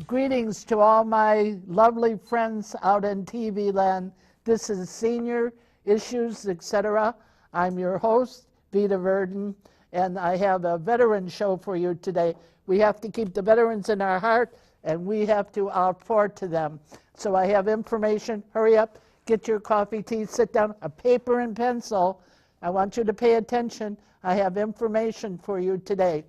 Greetings to all my lovely friends out in TV land. This is Senior Issues, etc. I'm your host, Vita Verdon, and I have a veteran show for you today. We have to keep the veterans in our heart, and we have to outpour to them. So I have information. Hurry up, get your coffee, tea, sit down, a paper and pencil. I want you to pay attention. I have information for you today.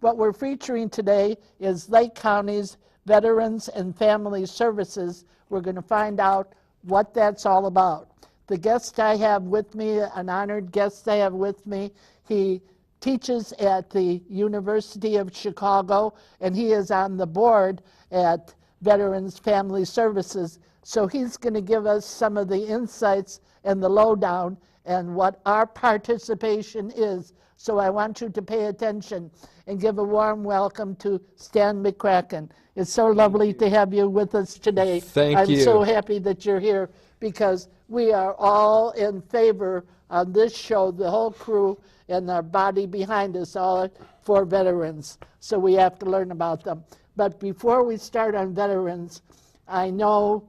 What we're featuring today is Lake County's Veterans and Family Services. We're going to find out what that's all about. The guest I have with me, an honored guest I have with me, he teaches at the University of Chicago, and he is on the board at Veterans Family Services. So he's going to give us some of the insights and the lowdown and what our participation is. So I want you to pay attention and give a warm welcome to Stan McCracken. It's so lovely to have you with us today. Thank you. I'm so happy that you're here because we are all in favor on this show, the whole crew and our body behind us, all for veterans. So we have to learn about them. But before we start on veterans, I know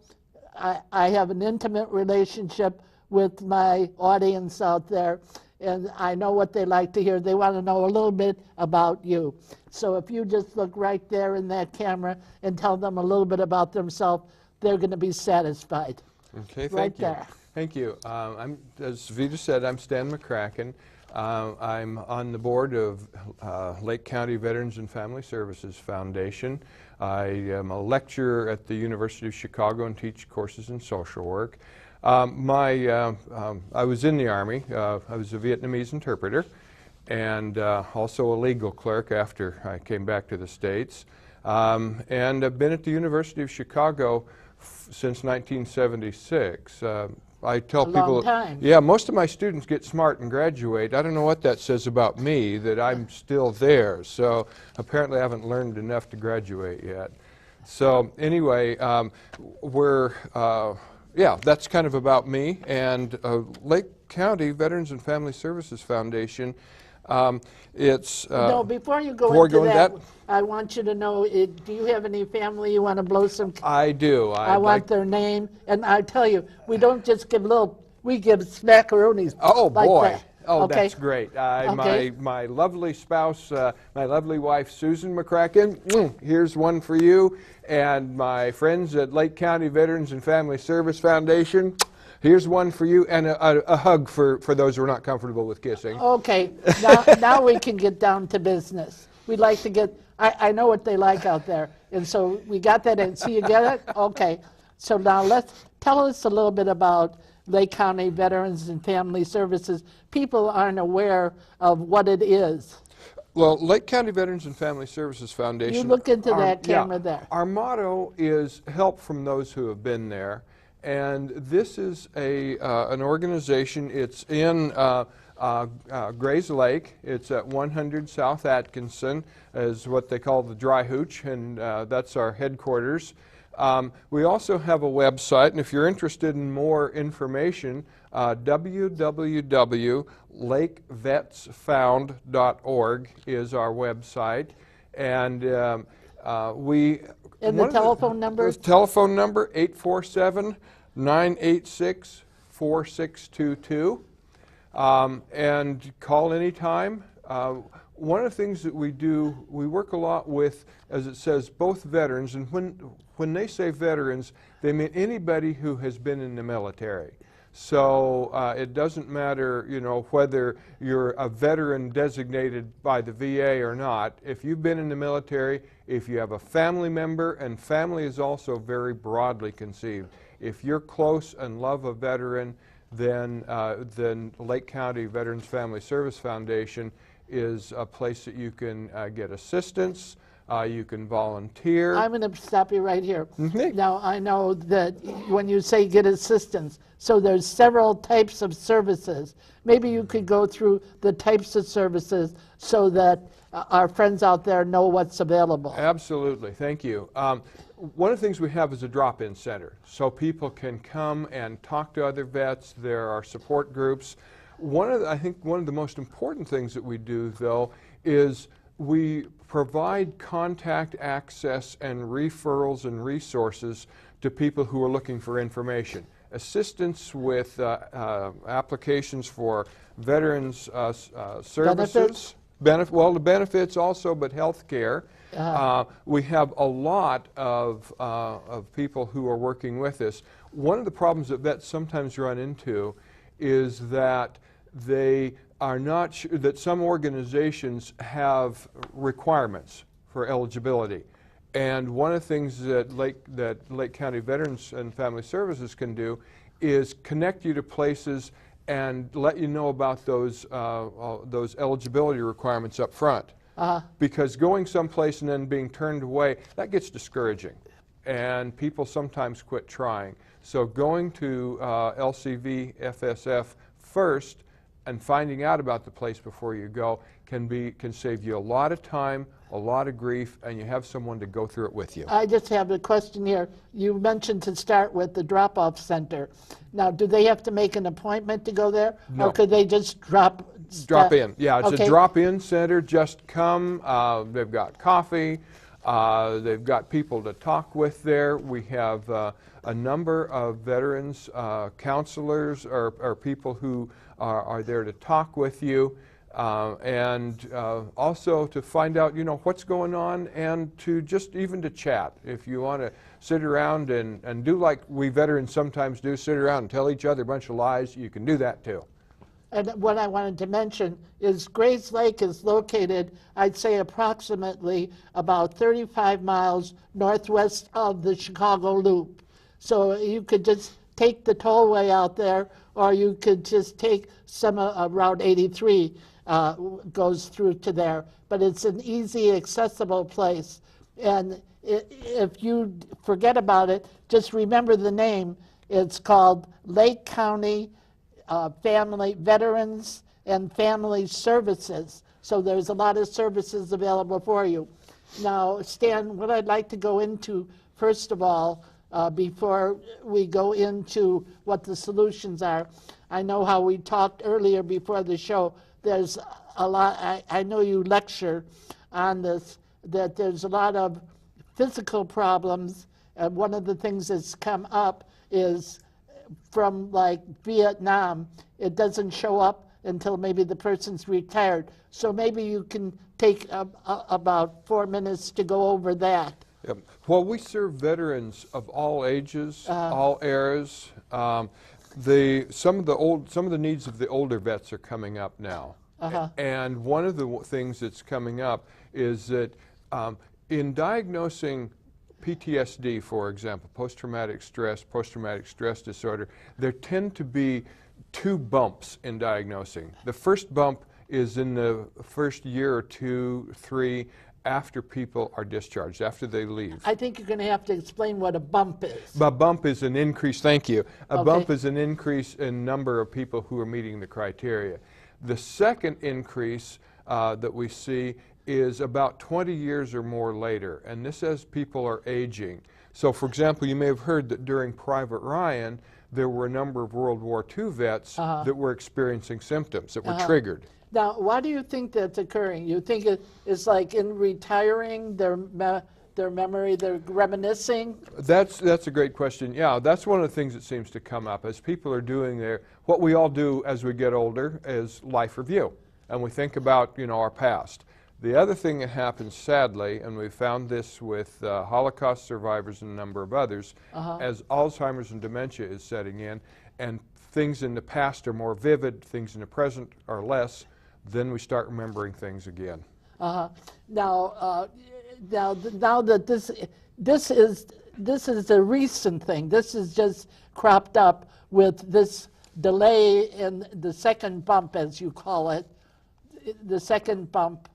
I have an intimate relationship with my audience out there, and I know what they like to hear. They want to know a little bit about you. So if you just look right there in that camera and tell them a little bit about themselves, they're going to be satisfied. Okay, right thank you. there. Thank you. As Vita said, I'm Stan McCracken. I'm on the board of Lake County Veterans and Family Services Foundation. I am a lecturer at the University of Chicago and teach courses in social work. I was in the Army. I was a Vietnamese interpreter and also a legal clerk after I came back to the States. And I've been at the University of Chicago since 1976. I tell people, yeah, most of my students get smart and graduate. I don't know what that says about me, that I'm still there. So apparently I haven't learned enough to graduate yet. So anyway, yeah, that's kind of about me. And Lake County Veterans and Family Services Foundation, it's... no, before you go into that, I want you to know, do you have any family you want to blow some... I do. I want their name. And I tell you, we don't just give we give smackaroonies. Oh, like boy. That. Oh, okay. That's great. My lovely spouse, my lovely wife, Susan McCracken, here's one for you. And my friends at Lake County Veterans and Family Service Foundation, here's one for you. And a hug for those who are not comfortable with kissing. Okay. Now we can get down to business. We'd like to get, I know what they like out there. And so we got that in. So you get it? Okay. So now tell us a little bit about Lake County Veterans and Family Services. People aren't aware of what it is. Well, Lake County Veterans and Family Services Foundation... You look into that camera there. Our motto is help from those who have been there. And this is an organization. It's in Grays Lake. It's at 100 South Atkinson, is what they call the Dry Hooch, and that's our headquarters. We also have a website, and if you're interested in more information, www.lakevetsfound.org is our website. And And the telephone number? The telephone number, 847-986-4622. And call anytime. One of the things that we do, we work a lot with, as it says, both veterans, and when they say veterans, they mean anybody who has been in the military. So it doesn't matter, you know, whether you're a veteran designated by the VA or not. If you've been in the military, if you have a family member, and family is also very broadly conceived. If you're close and love a veteran, then Lake County Veterans Family Service Foundation is a place that you can get assistance, you can volunteer. I'm going to stop you right here. Mm-hmm. Now, I know that when you say get assistance, so there's several types of services. Maybe you could go through the types of services so that our friends out there know what's available. Absolutely, thank you. One of the things we have is a drop-in center, so people can come and talk to other vets. There are support groups. I think one of the most important things that we do, though, is we provide contact access and referrals and resources to people who are looking for information. Assistance with applications for veterans services. Benefits? The benefits also, but health care. We have a lot of people who are working with us. One of the problems that vets sometimes run into is that they are not sure that some organizations have requirements for eligibility. And one of the things that Lake County Veterans and Family Services can do is connect you to places and let you know about those eligibility requirements up front. Because going someplace and then being turned away, that gets discouraging. And people sometimes quit trying. So going to LCV FSF first and finding out about the place before you go can save you a lot of time, a lot of grief, and you have someone to go through it with you. I just have a question here. You mentioned to start with the drop-off center. Now, do they have to make an appointment to go there? No. Or could they just drop in? Yeah, it's okay. a drop-in center. Just come. They've got coffee. They've got people to talk with there. We have a number of veterans, counselors, or people who are there to talk with you. And also to find out, what's going on, and to just even to chat. If you want to sit around and do like we veterans sometimes do, sit around and tell each other a bunch of lies, you can do that too. And what I wanted to mention is Grays Lake is located, I'd say approximately about 35 miles northwest of the Chicago Loop. So you could just take the tollway out there, or you could just take some Route 83 goes through to there. But it's an easy, accessible place. And if you forget about it, just remember the name. It's called Lake County Family Veterans and Family Services. So there's a lot of services available for you. Now, Stan, what I'd like to go into, first of all, before we go into what the solutions are, I know how we talked earlier before the show. There's a lot, I know you lecture on this, that there's a lot of physical problems. One of the things that's come up is from like Vietnam, it doesn't show up until maybe the person's retired. So maybe you can take about 4 minutes to go over that. Yep. Well, we serve veterans of all ages, all eras. Some of the needs of the older vets are coming up now. And one of the things that's coming up is that in diagnosing PTSD, for example, post-traumatic stress disorder, there tend to be two bumps in diagnosing. The first bump is in the first year or 2, 3 after people are discharged, after they leave. I think you're going to have to explain what a bump is. A bump is an increase, thank you. A bump is an increase in number of people who are meeting the criteria. The second increase that we see is about 20 years or more later, and this as people are aging. So, for example, you may have heard that during Private Ryan, there were a number of World War II vets that were experiencing symptoms that were triggered. Now, why do you think that's occurring? You think it's like in retiring, their memory, they're reminiscing? That's a great question. Yeah, that's one of the things that seems to come up as people are doing what we all do as we get older is life review, and we think about our past. The other thing that happens, sadly, and we found this with Holocaust survivors and a number of others, as Alzheimer's and dementia is setting in, and things in the past are more vivid, things in the present are less, then we start remembering things again. Now that this is a recent thing. This is just cropped up with this delay in the second bump, as you call it, the second bump.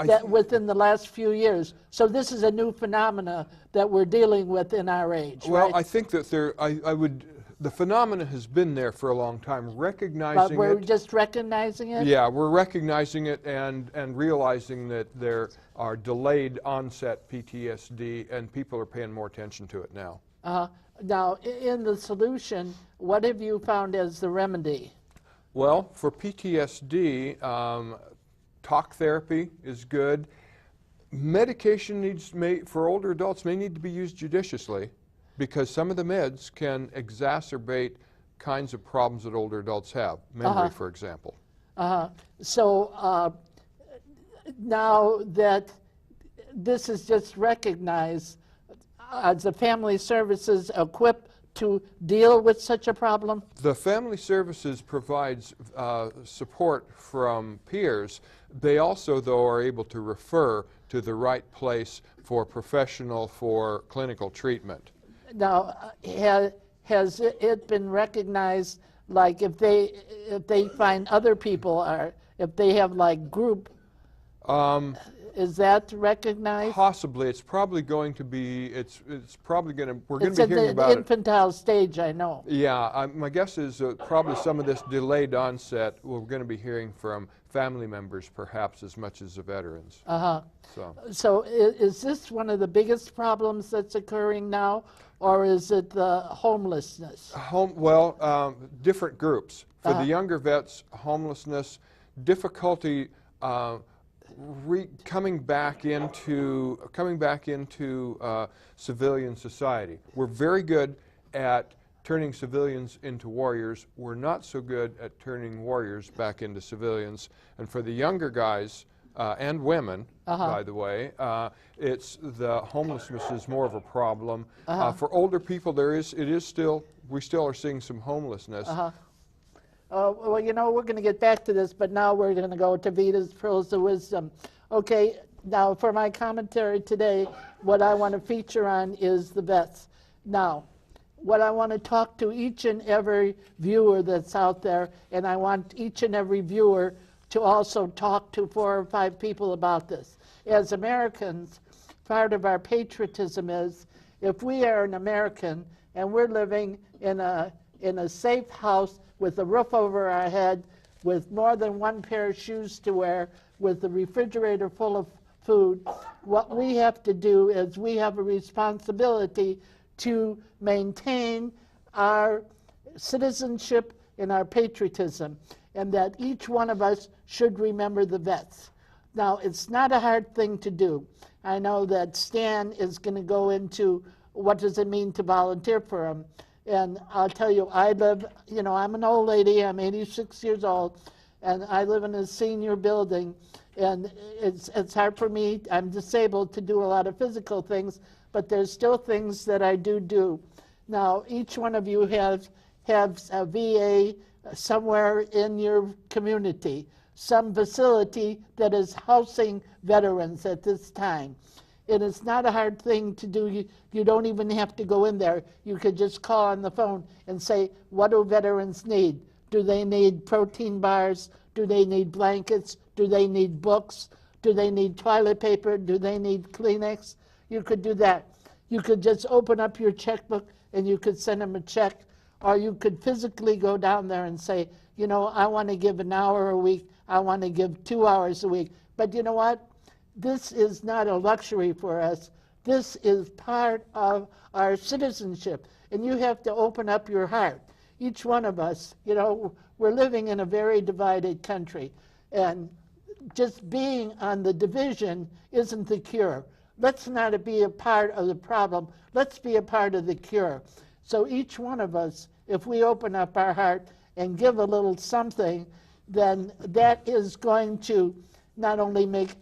That within the last few years. So this is a new phenomena that we're dealing with in our age, well, right? I think that the phenomena has been there for a long time, recognizing it. But we're just recognizing it? Yeah, we're recognizing it and realizing that there are delayed onset PTSD, and people are paying more attention to it now. Now, in the solution, what have you found as the remedy? Well, for PTSD, talk therapy is good, Medication for older adults may need to be used judiciously, because some of the meds can exacerbate kinds of problems that older adults have, memory, for example. So now that this is just recognized, as the family services equipped to deal with such a problem? The family services provides support from peers. They also, though, are able to refer to the right place for professional, for clinical treatment. Now, has it been recognized, like if they find other people, or if they have like group, is that recognized? Possibly. It's probably going to be, it's probably going to, we're going It's to be hearing about in the infantile stage, I know. Yeah, my guess is probably some of this delayed onset, we're going to be hearing from family members perhaps as much as the veterans. So is this one of the biggest problems that's occurring now, or is it the homelessness? Different groups. For the younger vets, homelessness, difficulty coming back into civilian society. We're very good at turning civilians into warriors. We're not so good at turning warriors back into civilians. And for the younger guys and women, by the way, it's the homelessness is more of a problem. For older people, we still are seeing some homelessness. Well, you know, we're going to get back to this, but now we're going to go to Vita's Pearls of Wisdom. Okay, now for my commentary today, what I want to feature on is the vets. Now, what I want to talk to each and every viewer that's out there, and I want each and every viewer to also talk to 4 or 5 people about this. As Americans, part of our patriotism is, if we are an American and we're living in a safe house with a roof over our head, with more than 1 pair of shoes to wear, with the refrigerator full of food, what we have to do is we have a responsibility to maintain our citizenship and our patriotism, and that each one of us should remember the vets. Now, it's not a hard thing to do. I know that Stan is going to go into what does it mean to volunteer for them. And I'll tell you, I live, you know, I'm an old lady, I'm 86 years old, and I live in a senior building, and it's hard for me, I'm disabled, to do a lot of physical things, but there's still things that I do. Now, each one of you have a VA somewhere in your community, some facility that is housing veterans at this time. And it's not a hard thing to do. You don't even have to go in there. You could just call on the phone and say, what do veterans need? Do they need protein bars? Do they need blankets? Do they need books? Do they need toilet paper? Do they need Kleenex? You could do that. You could just open up your checkbook and you could send them a check. Or you could physically go down there and say, you know, I want to give an hour a week. I want to give 2 hours a week. But you know what? This is not a luxury for us. This is part of our citizenship. And you have to open up your heart. Each one of us, you know, we're living in a very divided country. And just being on the division isn't the cure. Let's not be a part of the problem. Let's be a part of the cure. So each one of us, if we open up our heart and give a little something, then that is going to not only make,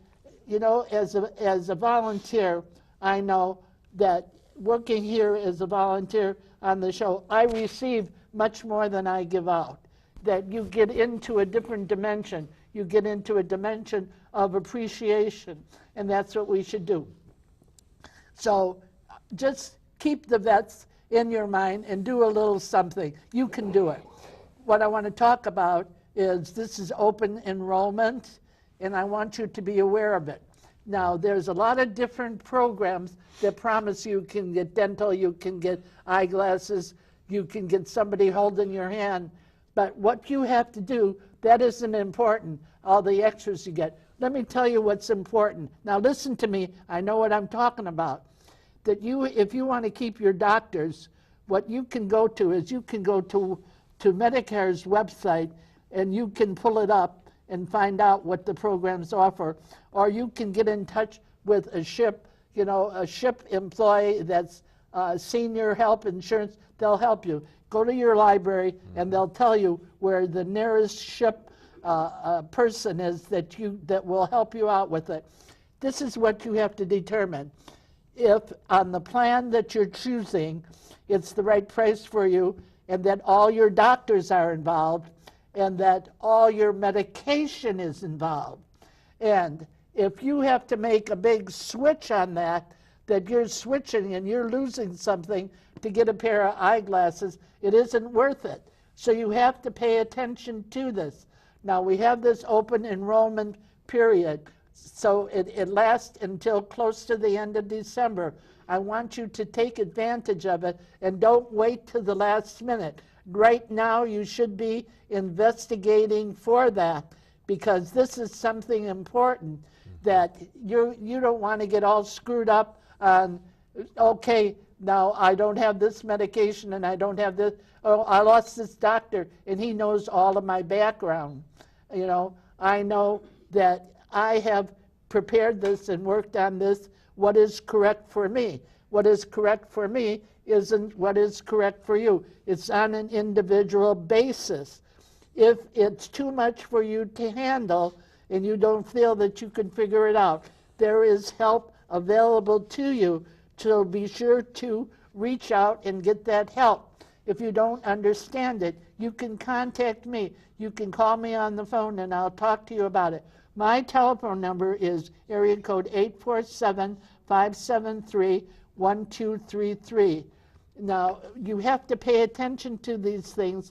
you know, as a volunteer, I know that working here as a volunteer on the show, I receive much more than I give out. That you get into a different dimension. You get into a dimension of appreciation, and that's what we should do. So just keep the vets in your mind and do a little something. You can do it. What I want to talk about is this is open enrollment, and I want you to be aware of it. Now, there's a lot of different programs that promise you can get dental, you can get eyeglasses, you can get somebody holding your hand. But what you have to do, that isn't important, all the extras you get. Let me tell you what's important. Now, listen to me. I know what I'm talking about. That if you want to keep your doctors, what you can go to is you can go to Medicare's website, and you can pull it up and find out what the programs offer. Or you can get in touch with a ship, you know, a ship employee that's senior health insurance, they'll help you. Go to your library and they'll tell you where the nearest ship person is that will help you out with it. This is what you have to determine. If on the plan that you're choosing, it's the right price for you, and that all your doctors are involved, and that all your medication is involved. And if you have to make a big switch on that you're switching and you're losing something to get a pair of eyeglasses, it isn't worth it. So you have to pay attention to this. Now, we have this open enrollment period, so it lasts until close to the end of December. I want you to take advantage of it and don't wait to the last minute. Right now, you should be investigating for that, because this is something important that you don't want to get all screwed up on, okay, now I don't have this medication and I don't have this, oh, I lost this doctor and he knows all of my background. You know, I know that I have prepared this and worked on this, what is correct for me. What is correct for me isn't what is correct for you. It's on an individual basis. If it's too much for you to handle and you don't feel that you can figure it out, there is help available to you, so be sure to reach out and get that help. If you don't understand it, you can contact me. You can call me on the phone and I'll talk to you about it. My telephone number is area code 847-573-1233. Now, you have to pay attention to these things.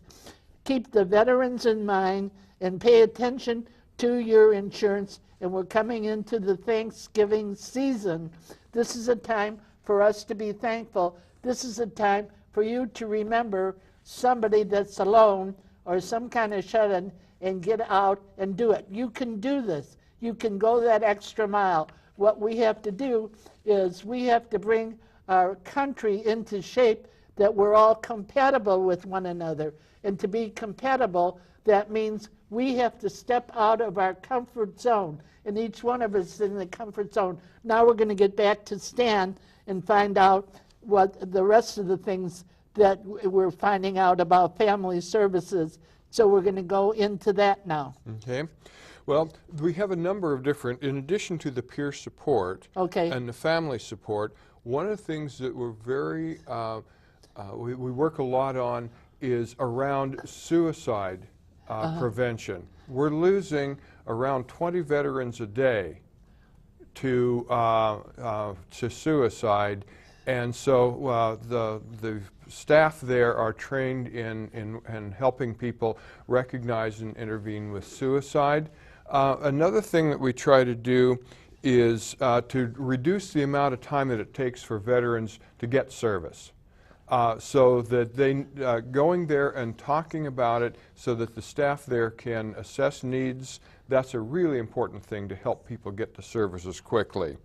Keep the veterans in mind and pay attention to your insurance. And we're coming into the Thanksgiving season. This is a time for us to be thankful. This is a time for you to remember somebody that's alone or some kind of shut-in and get out and do it. You can do this. You can go that extra mile. What we have to do is we have to bring our country into shape that we're all compatible with one another. And to be compatible, that means we have to step out of our comfort zone. And each one of us is in the comfort zone. Now we're going to get back to Stan and find out what the rest of the things that we're finding out about family services. So we're going to go into that now. Okay. Well, we have a number of different, in addition to the peer support and the family support, one of the things that we're very, we work a lot on is around suicide prevention. We're losing around 20 veterans a day to suicide, and so the staff there are trained in helping people recognize and intervene with suicide. Another thing that we try to do is to reduce the amount of time that it takes for veterans to get service. So that they going there and talking about it so that the staff there can assess needs, that's a really important thing to help people get to services quickly.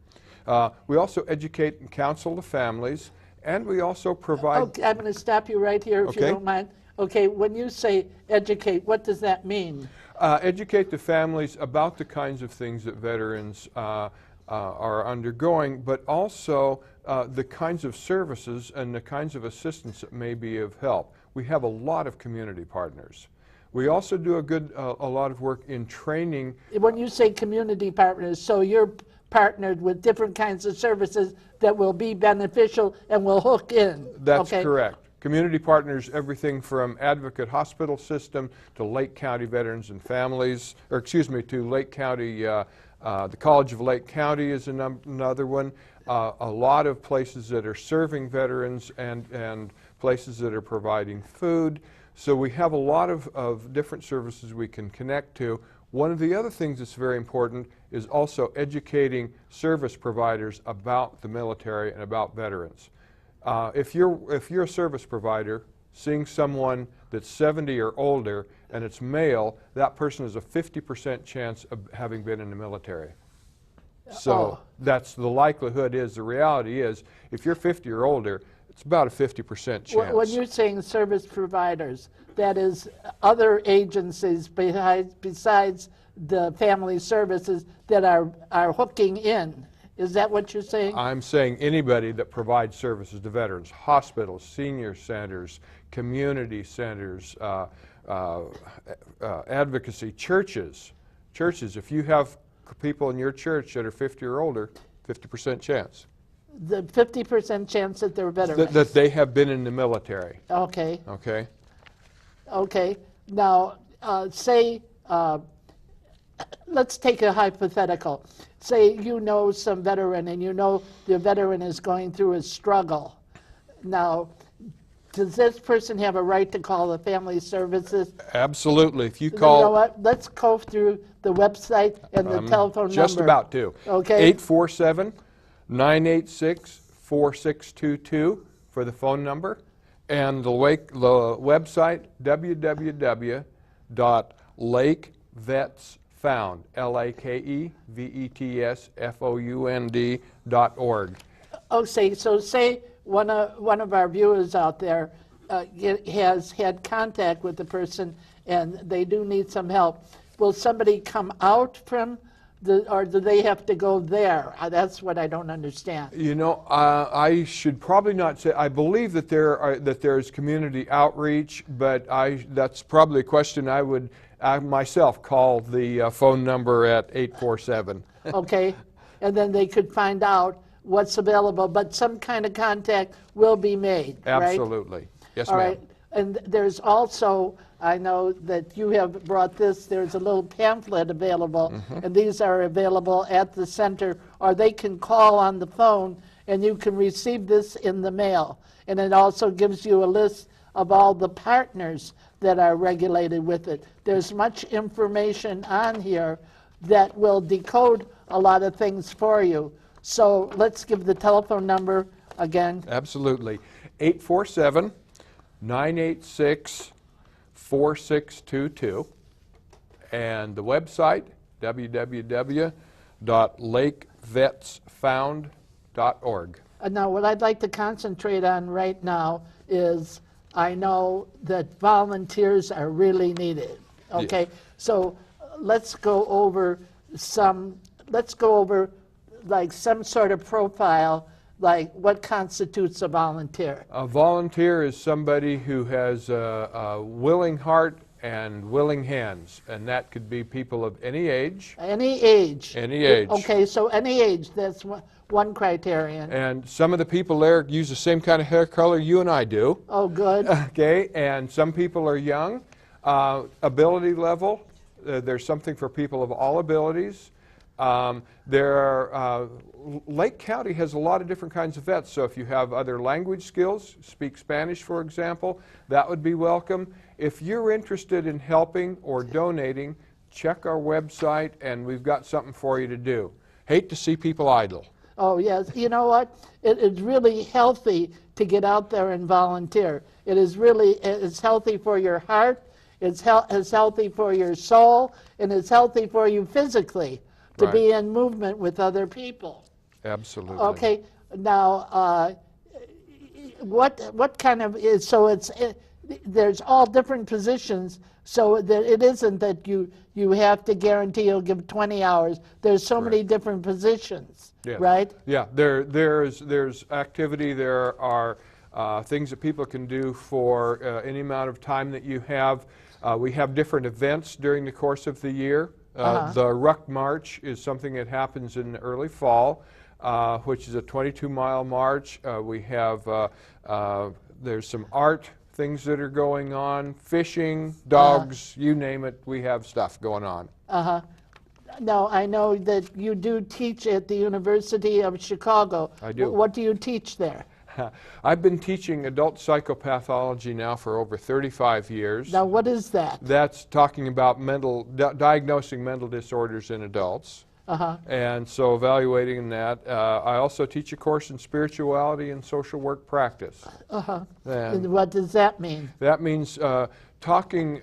We also educate and counsel the families, and we also provide... Okay, I'm going to stop you right here if you don't mind. Okay, when you say educate, what does that mean? Educate the families about the kinds of things that veterans are undergoing, but also the kinds of services and the kinds of assistance that may be of help. We have a lot of community partners. We also do a lot of work in training. When you say community partners, so you're partnered with different kinds of services that will be beneficial and will hook in. That's correct. Community partners, everything from Advocate Hospital System to Lake County Veterans and Families, or excuse me, to Lake County, the College of Lake County is another one. A lot of places that are serving veterans and places that are providing food. So we have a lot of different services we can connect to. One of the other things that's very important is also educating service providers about the military and about veterans. If you're a service provider seeing someone that's 70 or older and it's male, that person has a 50% chance of having been in the military. So that's the likelihood is, the reality is, if you're 50 or older, it's about a 50% chance. When you're saying service providers, that is other agencies besides the family services that are hooking in. Is that what you're saying? I'm saying anybody that provides services to veterans, hospitals, senior centers, community centers, advocacy, churches. If you have people in your church that are 50 or older, 50% chance. The 50% chance that they're veterans. That they have been in the military. Okay. Okay? Okay. Now, let's take a hypothetical. Say you know some veteran and you know the veteran is going through a struggle. Now, does this person have a right to call the family services? Absolutely. If you call... You know what? Let's go through the website and the telephone number. Just about to. Okay. 847-986-4622 for the phone number. And the website, www.lakevetsfound, LAKEVETSFOUND.org. Okay, so say one of our viewers out there has had contact with the person and they do need some help. Will somebody come out from or do they have to go there? That's what I don't understand. You know, I should probably not say. I believe that there's community outreach, but that's probably a question I would myself call the phone number at 847. Okay, and then they could find out what's available, but some kind of contact will be made, right? Absolutely. Yes, All ma'am. right, and there's also, I know that you have brought this, there's a little pamphlet available, and these are available at the center, or they can call on the phone, and you can receive this in the mail. And it also gives you a list of all the partners that are regulated with it. There's much information on here that will decode a lot of things for you. So let's give the telephone number again. Absolutely. 847-986-4622. And the website, www.lakevetsfound.org. Now, what I'd like to concentrate on right now is I know that volunteers are really needed. Okay, Yes. So let's go over like some sort of profile, like what constitutes a volunteer. A volunteer is somebody who has a willing heart and willing hands, and that could be people of any age. Any age. Any age. Okay, so any age, that's one criterion. And some of the people there use the same kind of hair color you and I do. Oh, good. Okay, and some people are young. Ability level, there's something for people of all abilities. Lake County has a lot of different kinds of vets, so if you have other language skills, speak Spanish for example, that would be welcome. If you're interested in helping or donating, check our website and we've got something for you to do. Hate to see people idle. Oh, yes. You know what? It is really healthy to get out there and volunteer. It's healthy for your heart, it's healthy for your soul, and it's healthy for you physically to Right. be in movement with other people. Absolutely. Okay, now, what kind of is, so there's all different positions, so that it isn't that you have to guarantee you'll give 20 hours. There's so many different positions, Yeah. right? Yeah, there's activity, there are things that people can do for any amount of time that you have. We have different events during the course of the year. The Ruck March is something that happens in the early fall, which is a 22-mile march. We have, there's some art things that are going on, fishing, dogs, you name it, we have stuff going on. Now, I know that you do teach at the University of Chicago. I do. What do you teach there? I've been teaching adult psychopathology now for over 35 years. Now, what is that? That's talking about diagnosing mental disorders in adults. And so evaluating that. I also teach a course in spirituality and social work practice. And what does that mean? That means training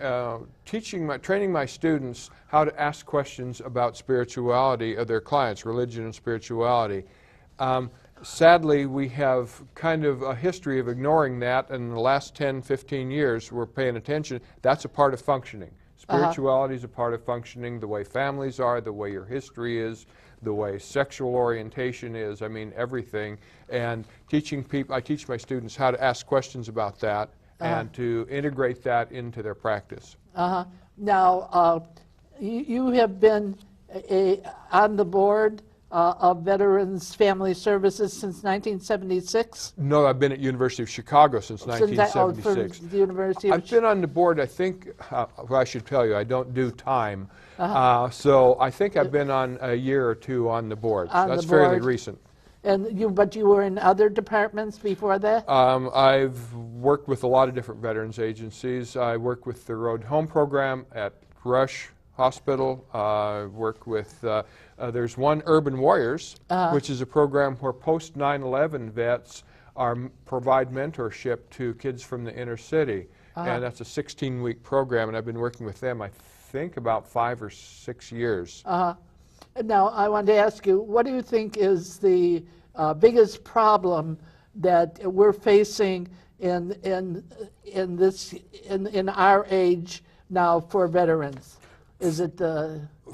my students how to ask questions about spirituality of their clients, religion and spirituality. Sadly, we have kind of a history of ignoring that, and in the last 10, 15 years, we're paying attention. That's a part of functioning. Spirituality is a part of functioning, the way families are, the way your history is, the way sexual orientation is, I mean everything, and teaching people, I teach my students how to ask questions about that and to integrate that into their practice. Now, you have been on the board of Veterans Family Services since 1976? No, I've been at University of Chicago since 1976. The University of I've been on the board, I think, well, I should tell you, I don't do time. So I think I've been on a year or two on the board. So that's fairly recent. But you were in other departments before that? I've worked with a lot of different veterans agencies. I work with the Road Home program at Rush Hospital. Work with, there's one Urban Warriors, which is a program where post 9/11 vets provide mentorship to kids from the inner city. And that's a 16-week program, and I've been working with them, I think, about 5 or 6 years. Now, I wanted to ask you, what do you think is the biggest problem that we're facing in our age now for veterans? Is it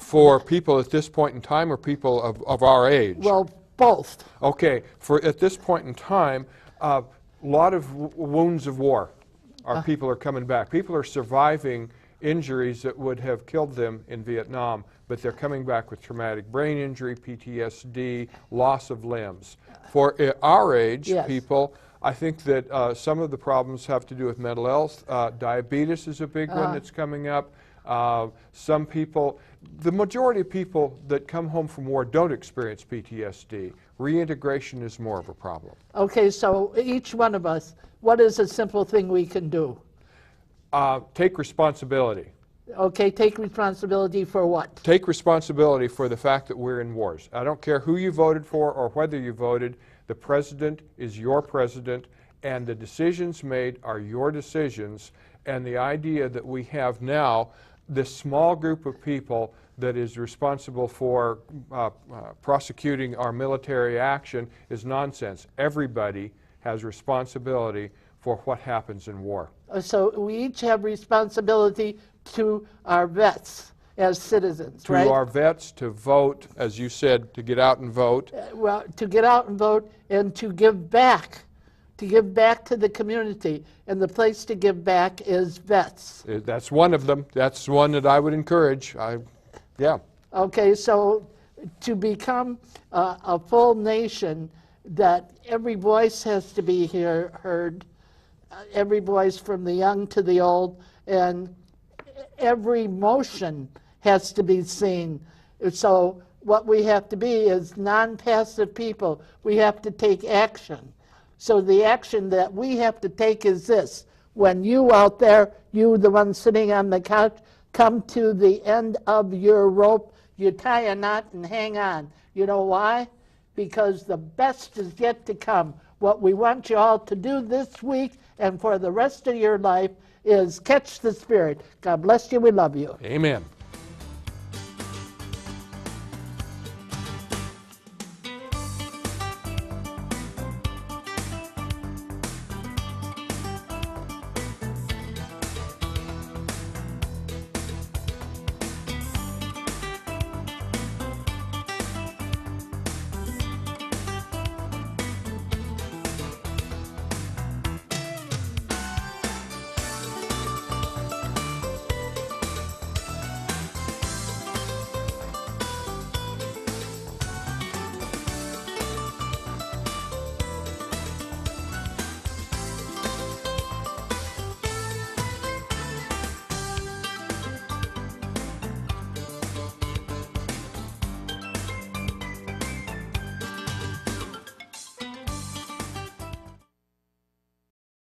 for people at this point in time or people of our age? Well, both. Okay, at this point in time, a lot of wounds of war. People are coming back. People are surviving injuries that would have killed them in Vietnam, but they're coming back with traumatic brain injury, PTSD, loss of limbs. For our age people, I think that some of the problems have to do with mental health. Diabetes is a big one that's coming up. Some people, the majority of people that come home from war don't experience PTSD. Reintegration is more of a problem. Okay, so each one of us, what is a simple thing we can do? Take responsibility. Okay, take responsibility for what? Take responsibility for the fact that we're in wars. I don't care who you voted for or whether you voted. The president is your president, and the decisions made are your decisions. And the idea that we have now this small group of people that is responsible for prosecuting our military action is nonsense. Everybody has responsibility for what happens in war. So we each have responsibility to our vets as citizens, right? To our vets, to vote, as you said, to get out and vote. Well, to get out and vote and to give back to the community. And the place to give back is vets. That's one of them. That's one that I would encourage. Yeah. Okay, so to become a full nation, that every voice has to be heard, every voice from the young to the old, and every motion has to be seen. So what we have to be is non-passive people. We have to take action. So the action that we have to take is this. When you out there, you the one sitting on the couch, come to the end of your rope, you tie a knot and hang on. You know why? Because the best is yet to come. What we want you all to do this week and for the rest of your life is catch the Spirit. God bless you. We love you. Amen.